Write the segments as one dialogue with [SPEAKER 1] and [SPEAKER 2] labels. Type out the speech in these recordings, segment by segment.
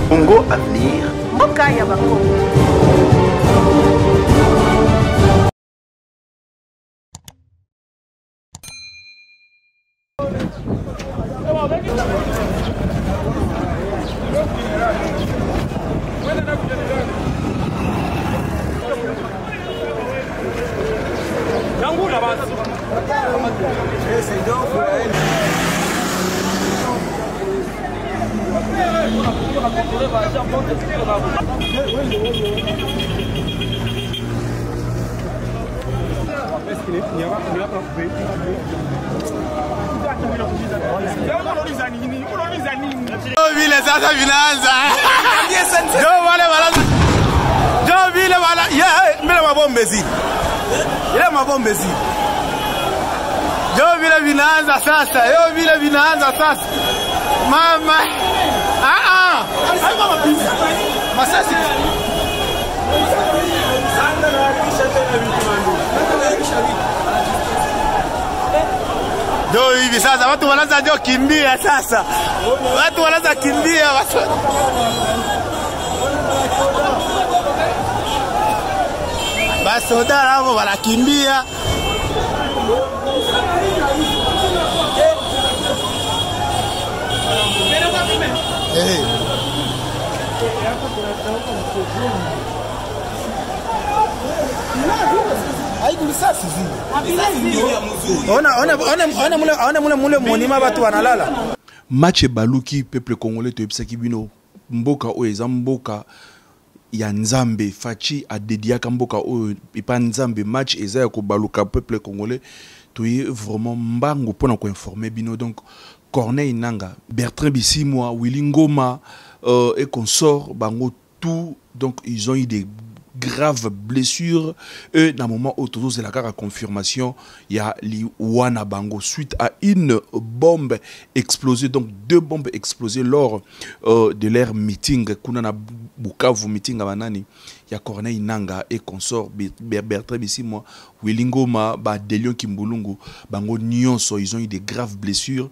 [SPEAKER 1] Congo Avenir.
[SPEAKER 2] Mboka ya Bakongo.
[SPEAKER 3] vile sasa vinaanza. Ndio wale wala. Ndio vile wala. Ya mbele mabombe zi. Ile mabombe zi. Ndio vile vinaanza sasa. Ndio vile vinaanza sasa. Mama. Masasi. Ndio hivi sasa watu wanaanza ndio kimbia sasa. Watu wanaanza kimbia watu. Basoda hapo wanakimbia.
[SPEAKER 4] Match baluki peuple congolais to ebisaki bino mboka o eza mboka ya nzambe fachi a dediaka mboka o epa nzambe match eza ya ko baluka peuple congolais to ye vraiment mbango pona ko informer bino donc Corneille Nanga, Bertrand Bisimwa, Willy Ngoma et consorts, bango tout, donc ils ont eu des graves blessures. Et dans le moment où tout c'est la confirmation, il y a l'Iwana Bango suite à une bombe explosée, donc 2 bombes explosées lors de leur meeting. Kunana Bukavu meeting à Manani. Il y a Corneille Nanga et consorts, Bertrand Bisimwa, Willy Ngoma, Delion Kimbulungu, Bango Nyonso, ils ont eu des graves blessures.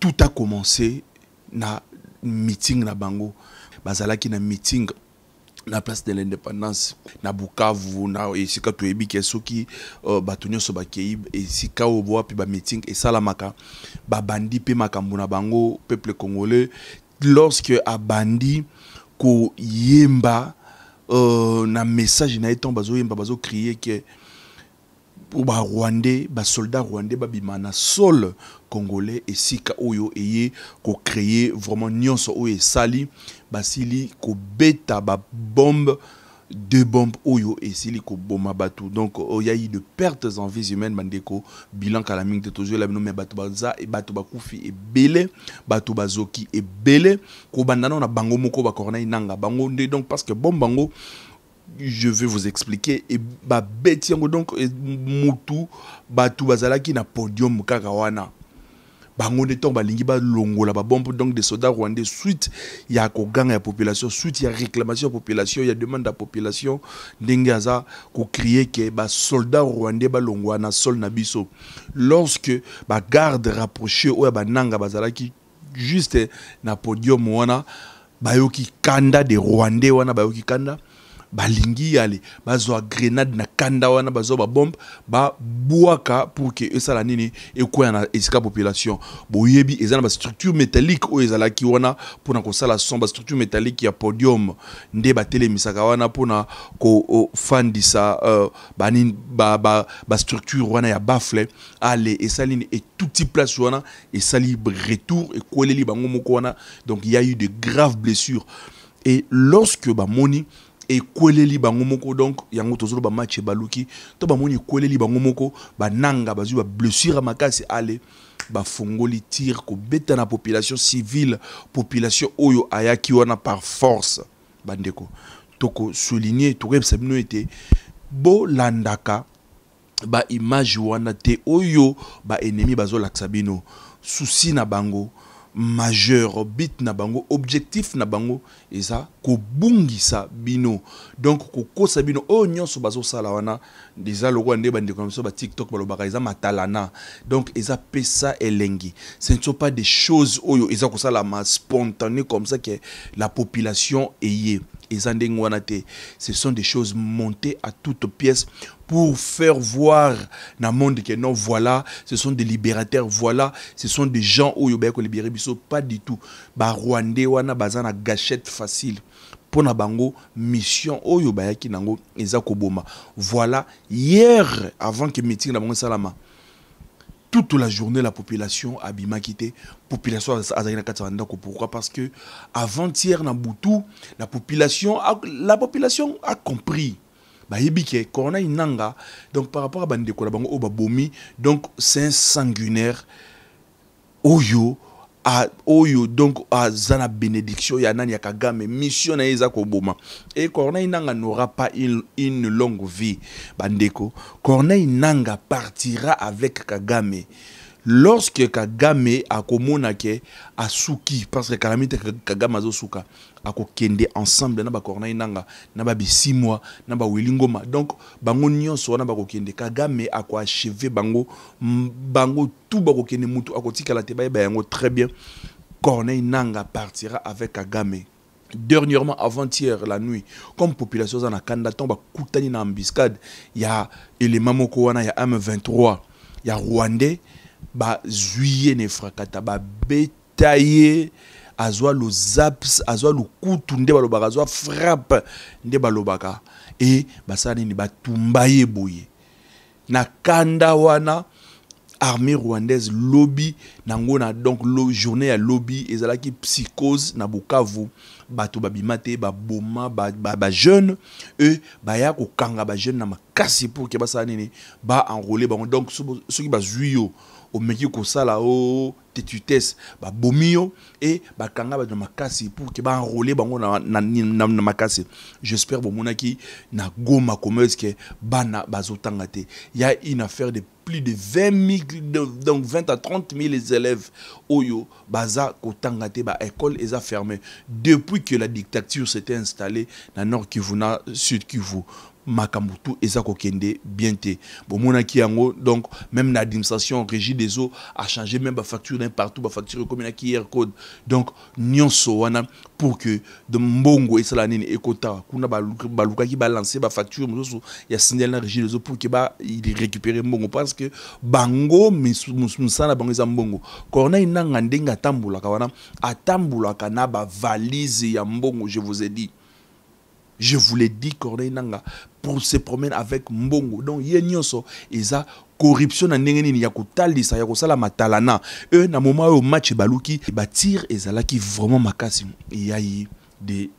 [SPEAKER 4] Tout a commencé na meeting na bango bazalaki na meeting na place de l'indépendance na Bukavu na esika to ebi kesoki batonyo so bakei esika oboa pi ba meeting et salamaka ba bandi pe makambo na bango peuple congolais lorsque abandi ko yemba na message na eton bazo yemba bazo crier que ba Rwandais, ba soldats rwandais ba bimana sol congolais et sika oyo eye ko créer vraiment nyonso oyo sali basili ko beta ba bombe 2 bombes oyo et sili ko boma batu donc il y a eu de pertes en vies humaines bandeko bilan kalaming de toujours la mais batu baza et batu bakufi et belé batu bazoki et belé ko bandana na bango moko ba Corneille Nanga bango nde donc parce que bombe bango je vais vous expliquer et ba betiango donc mutu batu bazalaki na podium kaka wana bango de tomba lingi ba longola ba bombe donc des soldats rwandais suite ya ko ganga ya population suite ya réclamation population ya demande à population ndengaza ko crier que ba soldats rwandais ba longwa na sol na biso lorsque ba garde rapproché o ba nanga bazalaki juste na podium wana bayoki kanda de rwandais wana bayoki kanda balingi yale bazo grenade na kanda wana bazo ba bombe ba buaka pour que ça la nini et quoi na esika population boyebi ezana ba structure métallique o ezala ki wana pour na ko sala son ba structure métallique ya podium nde ba telemisaka wana pour na ko fandisa ba structure wana ya bafle ale esalini et tout type place wana et sali retour et koleli bango moko wana donc il y a eu de graves blessures et lorsque ba moni et kweleli bango moko donc yango tozolo ba match baluki to ba moni kweleli bango moko ba nanga bazu ba blessure makasi ale ba fongoli tir ko beta na population civile population oyo ayaki wana par force bandeko toko souligner to rebsa bino été bo landaka ba image wana te oyo ba ennemi bazo laksa bino souci na bango majeur bit na bango objectif na bango eza ko bungisa bino donc ko kosa bino o nyonso bazo sala wana déjà le roi ndeba ndeko ba TikTok balobaka eza matalana donc eza pesa elengi ce ne sont pas des choses oyo eza ko sala ma spontané comme ça que la population eye eza ndenge wana te ce sont des choses montées à toutes pièces pour faire voir dans le monde que non, voilà, ce sont des libérateurs, voilà, ce sont des gens où ils ont libéré biso, pas du tout. Ba Rwandais wana bazana gâchette facile. Pour na bango mission oyo bayaki nango ezako boma. Voilà, hier avant que meeting na bango salama. Toute la journée la population a bima quitté, population azalina katsanda ko pourquoi parce que avant-hier na Boutou, la population a compris. Bah yebike corona inanga donc par rapport à bande ko la bango o babomi donc c'est un sanguinaire oyo donc a zana bénédiction ya nani ya Kagame mission na eza ko boma et corona inanga n'aura pas une longue vie bandeko corona inanga partira avec Kagame. Lorsque Kagame a komona ke asuki parce que calamité Kagame azosuka ako kende ensemble na ba corona inanga na ba 6 mois na ba wilingoma donc bango nyonso na ba ko kende Kagame ako achever bango tout ba ko kende mutu ako tikala te ba yango très bien corona inanga partira avec Kagame. Dernièrement avant-hier la nuit comme population za na kandaton ba kutani na embuscade ya élément moko wana ya M23 ya Rwandais ba juillet ne frakata ba betaye azwa lo zaps azwa lo kutu nde balobaka azwa frappe nde balobaka et basani ni batumbaye boye na kanda wana armée rwandaise lobby nangona donc lo journée ya lobby ezalaki psychose na Bukavu bato babimate ba boma ba jeune eux ba ya ko kanga ba jeune na makasi pour que basani ni ba enrôler ba donc ceux qui ba juyo au meki ko sala o tetutesse ba bomio et ba kanga ba makasi pour que ba enrôler bango na makasi. J'espère bon monaki na goma comme est-ce que bana bazotanga te. Il y a une affaire de plus de 20 000 donc 20 à 30 000 élèves oyo baza kotanga te ba école eza fermée depuis que la dictature s'était installée dans Nord Kivu na Sud Kivu. Makambutu ezako kende bien te bomona ki yango donc même l'administration régie des eaux a changé même ba facture d'un partout ba facture comme na QR code donc nyonso wana pour que de mbongo esala nini ekota kuna baluka ki balancer ba facture mozo ya signal na régie des eaux pour que ba il récupérer mbongo parce que bango musana bango za mbongo corona inanga ndenga tambula ka wana atambula kana ba valise ya mbongo je vous ai dit. Je vous l'ai dit, Corneille Nanga, pour se promener avec Mbongo. Donc, il y a une corruption na ndenge ya kotalisa ya kosala matalana. Eux, na moment où match baluki, batir ezalaki vraiment makasi. Il y a eu des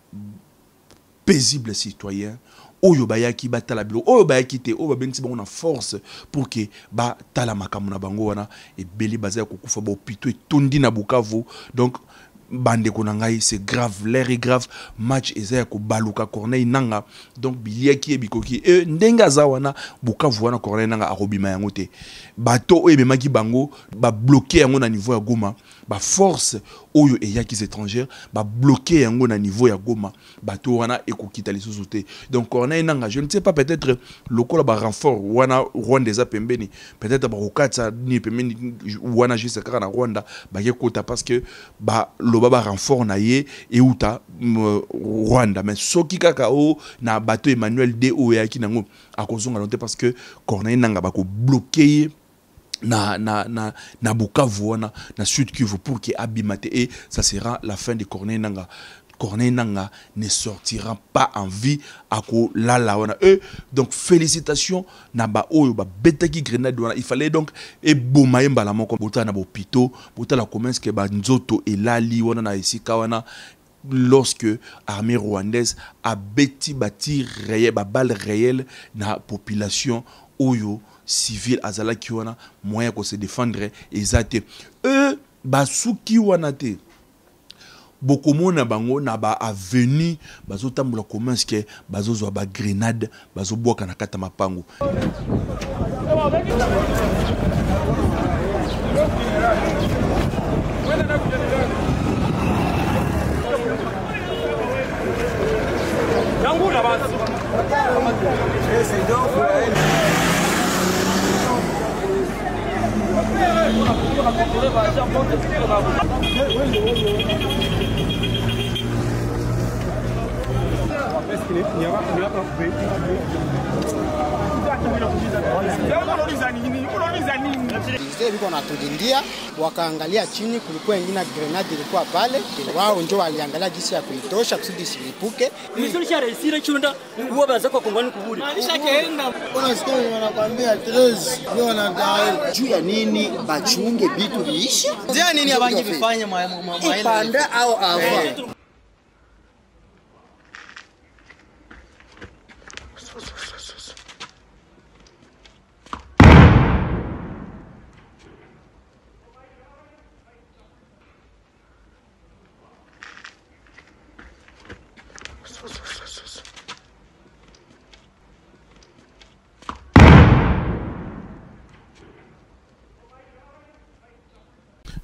[SPEAKER 4] paisibles citoyens. Oyo bayaki batala bilo, oyo bayaki te, oyo babengisi bango na force pour que ba tala makamu na bango wana et beli bazaya kokufa ba hôpitaux et tondi na Bukavu. Donc bande konangai c'est grave, l'air est grave, match ezaya ko baluka Corneille Nanga donc biliaki e bikoki e ndenga zawana Bukavu wana Corneille Nanga arobima yango te bato oyo memaki bango ba bloquer yango na niveau ya Goma ba force oyo eyaki étrangère ba bloquer yango na niveau ya Goma bato wana ekokita lisusu te donc Corneille Nanga je ne sais pas peut-être lokola ba renfort wana Rwanda za pembeni peut-être ba kokatsa ni pembeni wana juste kaka na Rwanda ba yekota parce que ba loba renfort na ye et uta Rwanda mais soki kaka o na bateau Emmanuel D o ya ki nango akozonga lonte parce que Corneille Nanga ba ko bloquer na Bukavu wana na Sud Kivu pour que abimate et ça sera la fin de Corneille Nanga. Corneille Nanga ne sortira pas en vie à ko la wana donc félicitations na ba oyo ba betaki grenade wana il fallait donc et bomaye mbala moko bota na hôpital bota la commence que ba nzoto elali wana na esika wana lorsque l'armée rwandaise a bâti réel ba balle réelle na population oyo civil azalaki wana moyen ko se défendre ezate basuki wana te bokomo na bango na ba avenue bazo tambola commence que bazo zo ba grenade bazo boka na kata mapango
[SPEAKER 1] Ilikuwa natulindia, wakaangalia chini, kulikuwa ingine grenade ilikuwa pale, wao ndio waliangalia jinsi ya kuitosha kusudi isilipuke.
[SPEAKER 2] Misulisha resire chunda huwa bazako kongoni kuburi.
[SPEAKER 1] Alishakaenda. Unasikia wanakuambia 13 ndio wanadai.
[SPEAKER 5] Juu ya nini bachunge bitu viisha?
[SPEAKER 1] Ndio nini abangi vifanye
[SPEAKER 5] Ipanda au ava.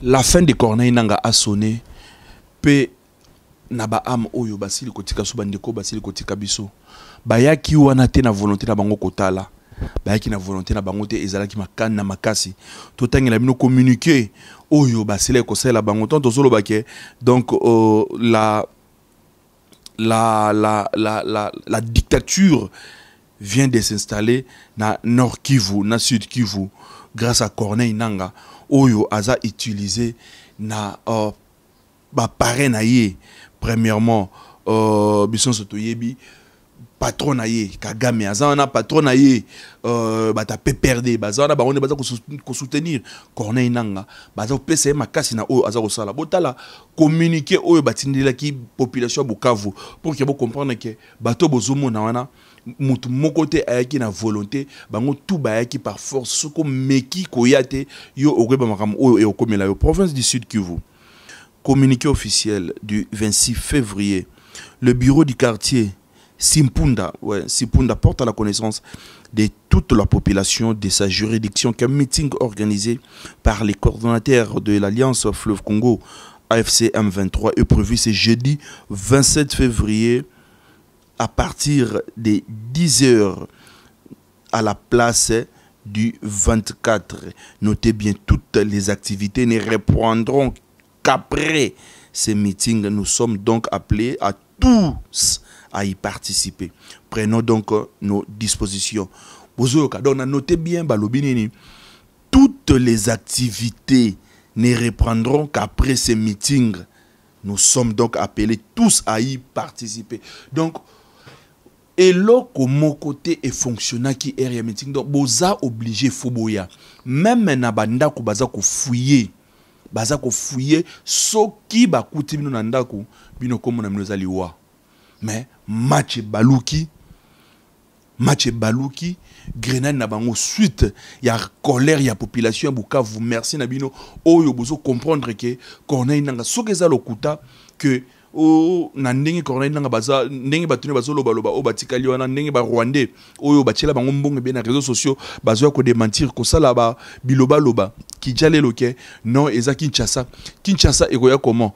[SPEAKER 4] La fin de Corneille Nanga a sonné. Pe naba am oyo basili kotika so bandeko basili kotika biso. Bayaki wana te na volonté na bango kotala. Bayaki na volonté na bango te ezalaki makana na makasi. Totangela bino communiquer oyo basile ko sala bango tonto solo bake. Donc la dictature vient de s'installer na Nord Kivu, na Sud Kivu grâce à Corneille Nanga. Oyo aza utilisé na ba parrain na ye premièrement bison sotoyebi patron na ye Kagame aza na patron na ye bata PPRD baza na baronde baza ko soutenir Corneille Nanga baza pesa makasi na oyo aza ko sala botala communiquer oyo batindela ki population Bukavu pour que bo comprendre que bato bozumo na wana mutu mokote ayaki na volonté bango tout bayaki par force soko meki koyate yo okeba makam oyo e okomela yo province du Sud Kivu. Communiqué officiel du 26 février, le bureau du quartier Simpunda porte à la connaissance de toute la population de sa juridiction qu'un meeting organisé par les coordonnateurs de l'Alliance Fleuve Congo AFC M23 est prévu ce jeudi 27 février à partir de 10h à la place du 24. Notez bien, toutes les activités ne reprendront qu'après ces meetings. Nous sommes donc appelés à tous à y participer. Prenons donc nos dispositions. Donc, notez bien, toutes les activités ne reprendront qu'après ces meetings. Nous sommes donc appelés tous à y participer. Donc, et là, comme côté est fonctionnant qui est meeting, donc boza obligé foboya. Même na banda ko baza ko fouiller so qui ba kuti bino na ndako bino comme na mnozali wa. Mais match baluki grenade na bango suite ya colère ya population ya Bukavu merci na bino oyo bozo comprendre que Corneille Nanga sokeza lokuta que o na ndenge Corneille Nanga baza ndenge batune bazoloba loba o batikali wana ndenge ba Rwandais oyo batiela bango mbonge be na réseaux sociaux bazo ko démentir ko sala ba biloba loba ki jale loke non eza Kinshasa ekoya comment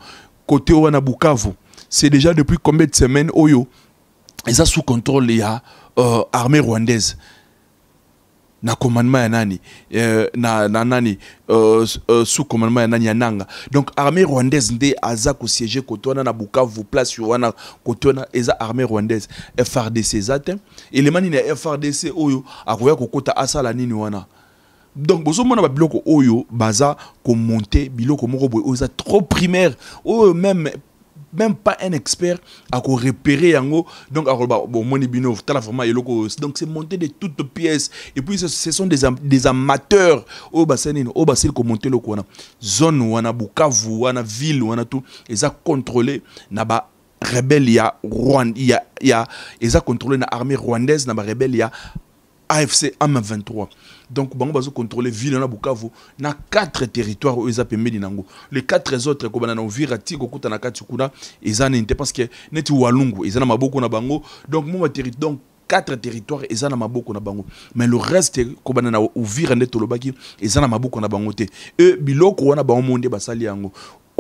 [SPEAKER 4] côté wana Bukavu c'est déjà depuis combien de semaines oyo eza sous contrôle ya armée rwandaise na commandement ya nani sous commandement ya nani ya Nanga. Donc armée rwandaise nde aza ko siéger côté wana na Bukavu place wana côté wana eza armée rwandaise FRDC zate élément ni na FRDC oyo akoya kokota asala nini wana. Donc bozo mona ba biloko oyo baza ko monter biloko moko boy oyo trop primaire oyo même pas un expert à repérer yango donc bon moni bino tala vraiment eloko donc c'est monté de toutes pièces et puis ce sont des amateurs au bassin au bassin ko monter loko wana zone wana Bukavu wana ville wana tout eza contrôlé na ba rebelle ya Rwanda ya eza contrôlé na armée rwandaise na ba rebelle ya AFC M23. Donc, bango bazo contrôler ville na Bukavu na 4 territoires où ils a pemeli nango. Les 4 autres ko banana Uvira tiko kuta na katikuna eza nente parce que neti Walungu eza na maboko na bango. Donc mon territoire donc 4 territoires eza na maboko na bango. Mais le reste ko banana Uvira ndeto lobaki eza na maboko na bango te. E biloko wana bango monde basali yango.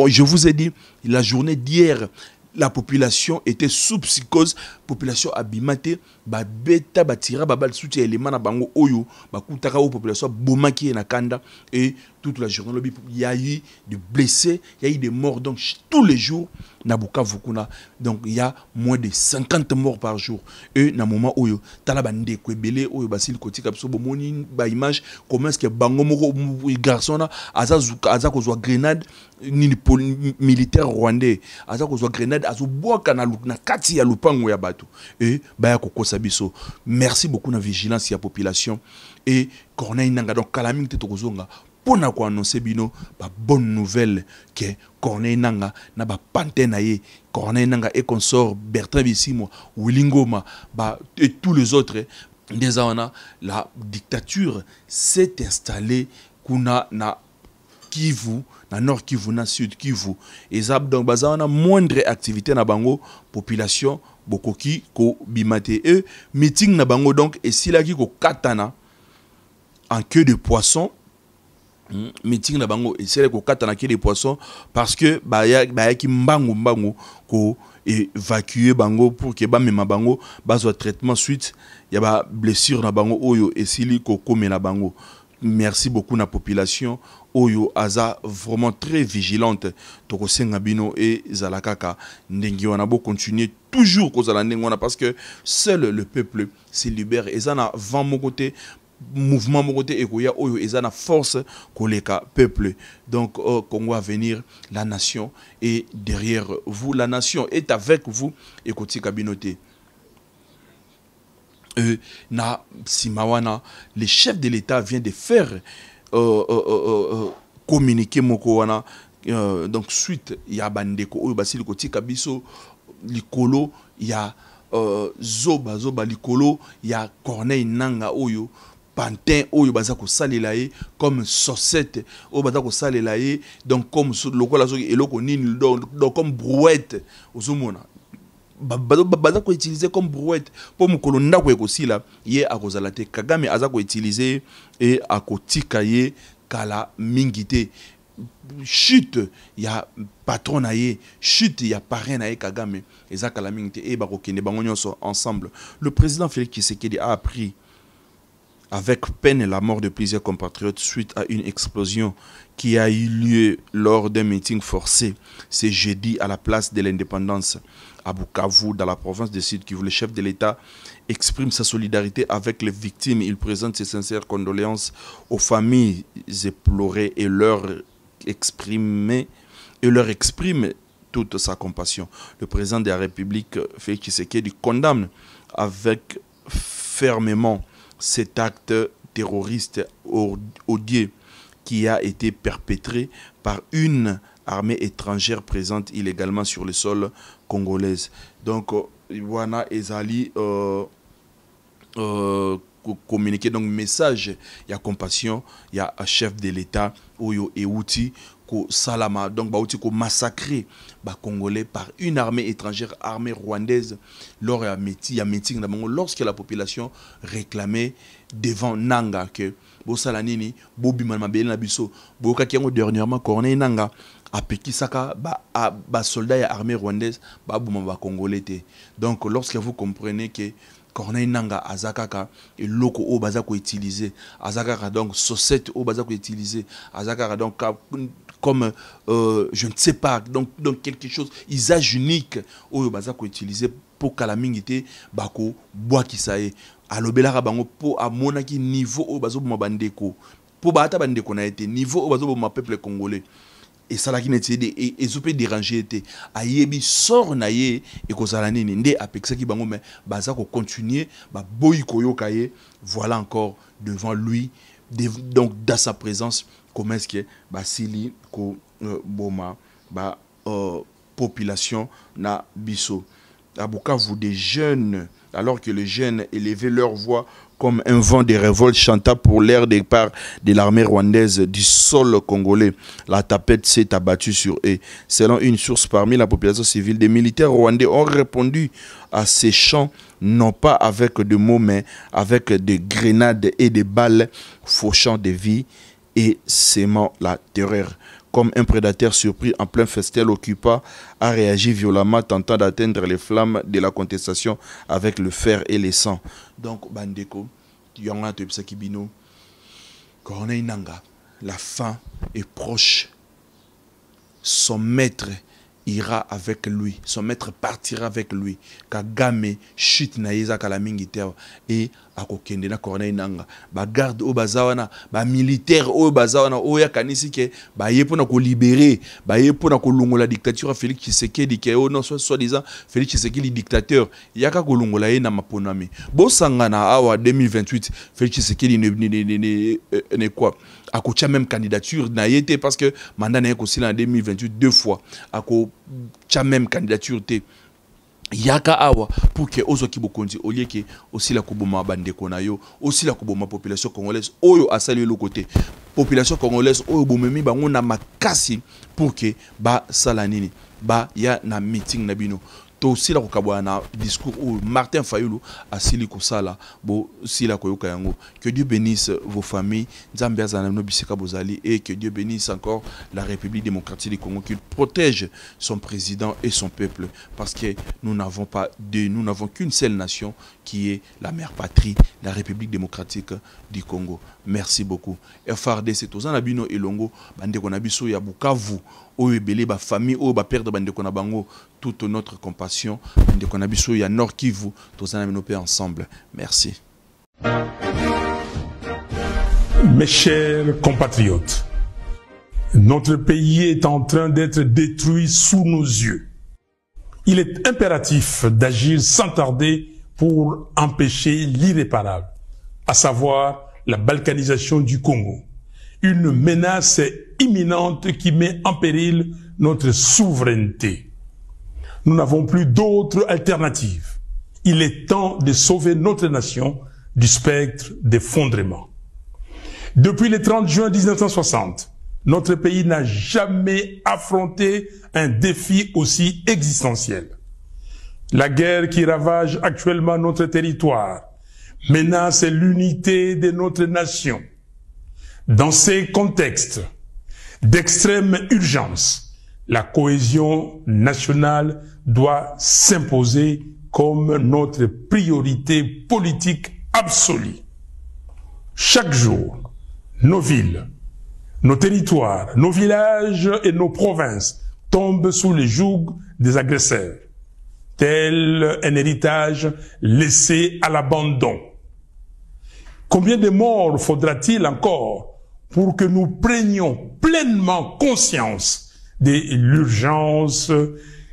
[SPEAKER 4] Je vous ai dit la journée d'hier la population était sous psychose, population abimate, ba beta ba tira ba bal soutien élément na bango oyo, ba kutaka o population bomaki na kanda et toute la journée. Il y a eu des blessés, il y a eu des morts. Donc, tous les jours, donc il y a moins de 50 morts par jour. Et dans le moment où Talabande, Kwebele, où Basil Kotika, Moni, image, comment est-ce que Bangomo, garçon, Azako, grenade, militaire rwandais, Azako, grenade, Azuboa, Kanaluk, Nakati, Alupango, Yabato. Et Bayako Sabiso. Merci beaucoup de la vigilance de la population. Et Corneille Nanga, donc Kalaming Tetozonga. Pour nous annoncer bino ba bonne nouvelle que Corneille Nanga na ba pantenaye Corneille Nanga et consort Bertrand Bissimo Willingoma et tous les autres déjà la dictature s'est installée kuna na Kivu na Nord Kivu na Sud Kivu et ça donc bazana moindre activité na bango population bokoki ko bimate et meeting na bango donc et silaki ko katana en queue de poisson. Meeting na bango et c'est ko katana qui des poissons parce que ba ki mbango ko évacuer bango pour que ba mema bango bazo traitement suite ya ba blessure na bango oyo et sili ko kome na bango. Merci beaucoup na population oyo aza vraiment très vigilante toko senga bino et zalakaka ndengi wana bo continuer toujours ko zala ndengi wana parce que seul le peuple se libère et ça na vent mon côté mouvement mon côté et koya oyo ezana force koleka peuple donc Congo à venir la nation est derrière vous, la nation est avec vous et koti kabinote na simawana le chef de l'État vient de faire communiquer moko wana donc suite ya bandeko oyo basili koti kabiso likolo ya zoba likolo ya Corneille Nanga oyo pantin oyo baza ko salela ye comme saucette oyo baza ko salela ye donc comme lokola soki eloko nini donc comme brouette ozomona baza ko utiliser comme brouette pour mukolo ndako ekosila ye akozala te Kagame aza ko utiliser et akotika ye kala mingité chute ya patron na ye chute ya parrain na ye Kagame eza kala mingité et bakokende bango nyonso ensemble. Le président Félix Tshisekedi a appris avec peine la mort de plusieurs compatriotes suite à une explosion qui a eu lieu lors d'un meeting forcé ce jeudi à la place de l'Indépendance à Bukavu dans la province de Sud Kivu. Le chef de l'État exprime sa solidarité avec les victimes. Il présente ses sincères condoléances aux familles éplorées et leur exprime toute sa compassion. Le président de la République Félix Tshisekedi condamne avec fermement cet acte terroriste odieux qui a été perpétré par une armée étrangère présente illégalement sur le sol congolais. Donc, Wana Ezali communiqué donc message, il y a compassion, il y a un chef de l'État, Oyo et Outi, ko salama donc Baouti ko massacré ba congolais par une armée étrangère, armée rwandaise lors ya meeting lorsque la population réclamait devant Nanga que bo salanini bo bimana mabele na biso bo ka kiango dernièrement Corneille Nanga apekisaka ba soldats ya armée rwandaise ba buma ba congolais te. Donc lorsque vous comprenez que Corneille Nanga azakaka et loko o baza ko utiliser azakaka donc saucette o baza ko utiliser azakaka donc comme je ne sais pas donc quelque chose usage unique o baza ko utiliser pour kalamingité bako bois qui ça est alobelaka bango po amonaki niveau o bazo boma bandeko po bata bandeko na été niveau o bazo boma peuple congolais. Et ça là qui n'était et ça peut déranger était ayebi sort na ye et ko sala nini nde apekisa ki bango mais baza ko continuer ba boy koyoka ye voilà encore devant lui donc dans sa présence comment est-ce que basili ko boma ba population na biso à Bukavu des jeunes alors que les jeunes élevaient leur voix comme un vent de révolte chanta pour l'air départ de l'armée rwandaise du sol congolais. La tapette s'est abattue sur eux. Selon une source parmi la population civile, des militaires rwandais ont répondu à ces chants, non pas avec des mots, mais avec des grenades et des balles, fauchant des vies et sémant la terreur. Comme un prédateur surpris en plein festin, l'occupant a réagi violemment, tentant d'atteindre les flammes de la contestation avec le fer et le sang. Donc, Bandeko, Yanga Tepsa Kibino, Corneille Nanga, la fin est proche. Son maître ira avec lui. Son maître partira avec lui. Kagame chute na yeza kalamingi tewa. Et akokende na Corneille Nanga. Ba garde o bazawana, ba militaire o bazawana o ya kanisi ke ba yepo na ko libérer, ba yepo na ko longola dictature Félix Tshisekedi ke o non soi-disant Félix Tshisekedi dictateur. Yaka ko longola ye na maponami. Bo sangana awa 2028 Félix Tshisekedi ne quoi. Akocha même candidature na yete parce que mandat na yeko sila en 2028 deux fois. Ako cha même candidature te. Yaka awa pour que ozo ki bokonzi au lieu que aussi la kuboma bandeko na yo aussi la kuboma population congolaise oyo asali le côté population congolaise oyo bomemi bango na makasi pour que ba salanini ba ya na meeting na bino to aussi la kokabwa na discours où Martin Fayulu asili kosala bo sila koyoka yango. Que Dieu bénisse vos familles, Nzambe azana no bisika bozali, et que Dieu bénisse encore la République démocratique du Congo, qu'il protège son président et son peuple, parce que nous n'avons qu'une seule nation qui est la mère patrie, la République démocratique du Congo. Merci beaucoup. FRDC tozana bino elongo bande ko na biso ya Bukavu oyo ebele ba famille oyo ba perdre bande ko na bango toute notre compassion bande ko na biso ya Nord Kivu tozana bino pe ensemble. Merci.
[SPEAKER 6] Mes chers compatriotes, notre pays est en train d'être détruit sous nos yeux. Il est impératif d'agir sans tarder pour empêcher l'irréparable, à savoir la balkanisation du Congo. Une menace imminente qui met en péril notre souveraineté. Nous n'avons plus d'autre alternative. Il est temps de sauver notre nation du spectre d'effondrement. Depuis le 30 juin 1960, notre pays n'a jamais affronté un défi aussi existentiel. La guerre qui ravage actuellement notre territoire menace l'unité de notre nation. Dans ces contextes d'extrême urgence, la cohésion nationale doit s'imposer comme notre priorité politique absolue. Chaque jour, nos villes, nos territoires, nos villages et nos provinces tombent sous le joug des agresseurs, tel un héritage laissé à l'abandon. Combien de morts faudra-t-il encore pour que nous prenions pleinement conscience de l'urgence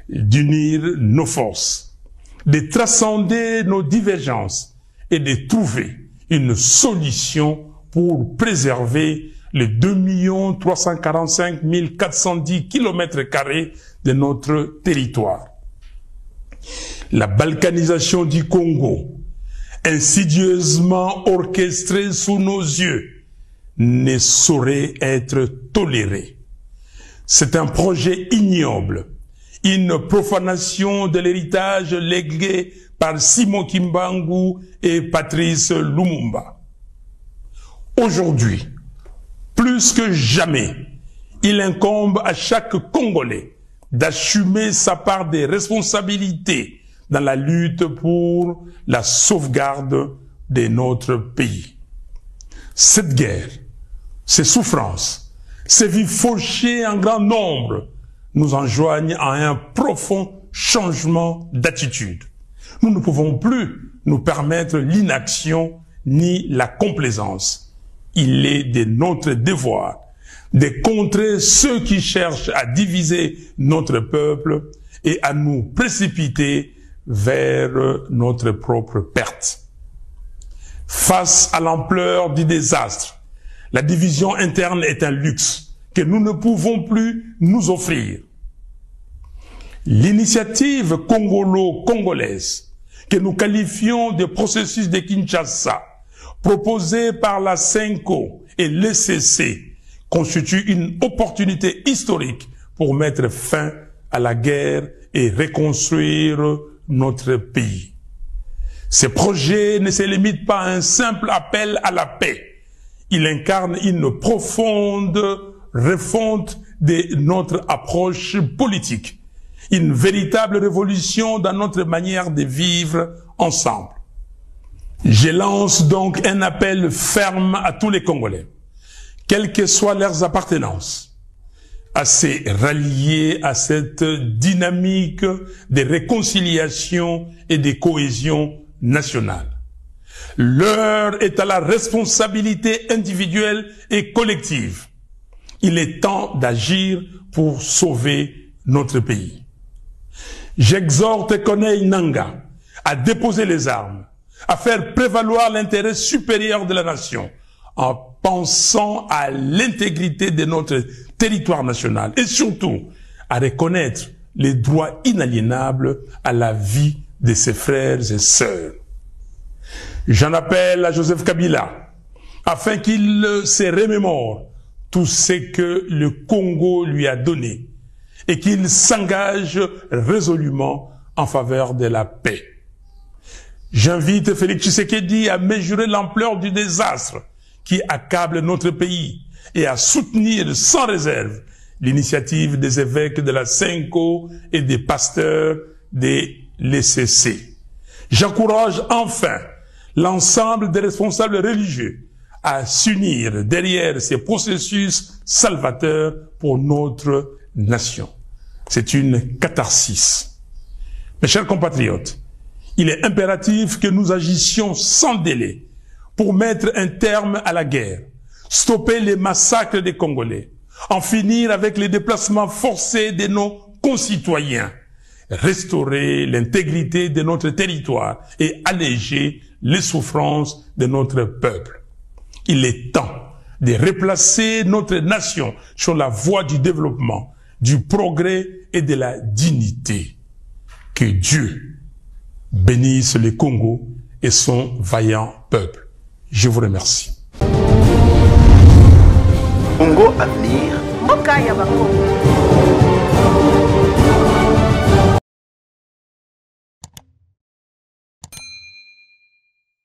[SPEAKER 6] d'unir nos forces, de transcender nos divergences et de trouver une solution pour préserver les 2 345 410 km² de notre territoire. La balkanisation du Congo, insidieusement orchestrée sous nos yeux, ne saurait être tolérée. C'est un projet ignoble, une profanation de l'héritage légué par Simon Kimbangu et Patrice Lumumba. Aujourd'hui, plus que jamais, il incombe à chaque Congolais d'assumer sa part des responsabilités dans la lutte pour la sauvegarde de notre pays. Cette guerre, ces souffrances, ces vies fauchées en grand nombre nous enjoignent à un profond changement d'attitude. Nous ne pouvons plus nous permettre l'inaction ni la complaisance. Il est de notre devoir de contrer ceux qui cherchent à diviser notre peuple et à nous précipiter vers notre propre perte. Face à l'ampleur du désastre, la division interne est un luxe que nous ne pouvons plus nous offrir. L'initiative congolo-congolaise, que nous qualifions de processus de Kinshasa, proposée par la CENCO et l'ECC, constitue une opportunité historique pour mettre fin à la guerre et reconstruire notre pays. Ce projet ne se limite pas à un simple appel à la paix. Il incarne une profonde refonte de notre approche politique, une véritable révolution dans notre manière de vivre ensemble. Je lance donc un appel ferme à tous les Congolais. quelles que soient leurs appartenances, à se rallier à cette dynamique de réconciliation et de cohésion nationale. L'heure est à la responsabilité individuelle et collective. Il est temps d'agir pour sauver notre pays. J'exhorte Corneille Nangaa à déposer les armes, à faire prévaloir l'intérêt supérieur de la nation, en pensant à l'intégrité de notre territoire national et surtout à reconnaître les droits inaliénables à la vie de ses frères et sœurs. J'en appelle à Joseph Kabila afin qu'il se remémore tout ce que le Congo lui a donné et qu'il s'engage résolument en faveur de la paix. J'invite Félix Tshisekedi à mesurer l'ampleur du désastre qui accable notre pays et à soutenir sans réserve l'initiative des évêques de la Senko et des pasteurs des l'ECC. J'encourage enfin l'ensemble des responsables religieux à s'unir derrière ces processus salvateurs pour notre nation. C'est une catharsis. Mes chers compatriotes, il est impératif que nous agissions sans délai pour mettre un terme à la guerre, stopper les massacres des Congolais, en finir avec les déplacements forcés de nos concitoyens, restaurer l'intégrité de notre territoire et alléger les souffrances de notre peuple. Il est temps de replacer notre nation sur la voie du développement, du progrès et de la dignité. Que Dieu bénisse le Congo et son vaillant peuple. Je vous remercie.
[SPEAKER 7] Congo Avenir.
[SPEAKER 8] Mboka ya Bakongo.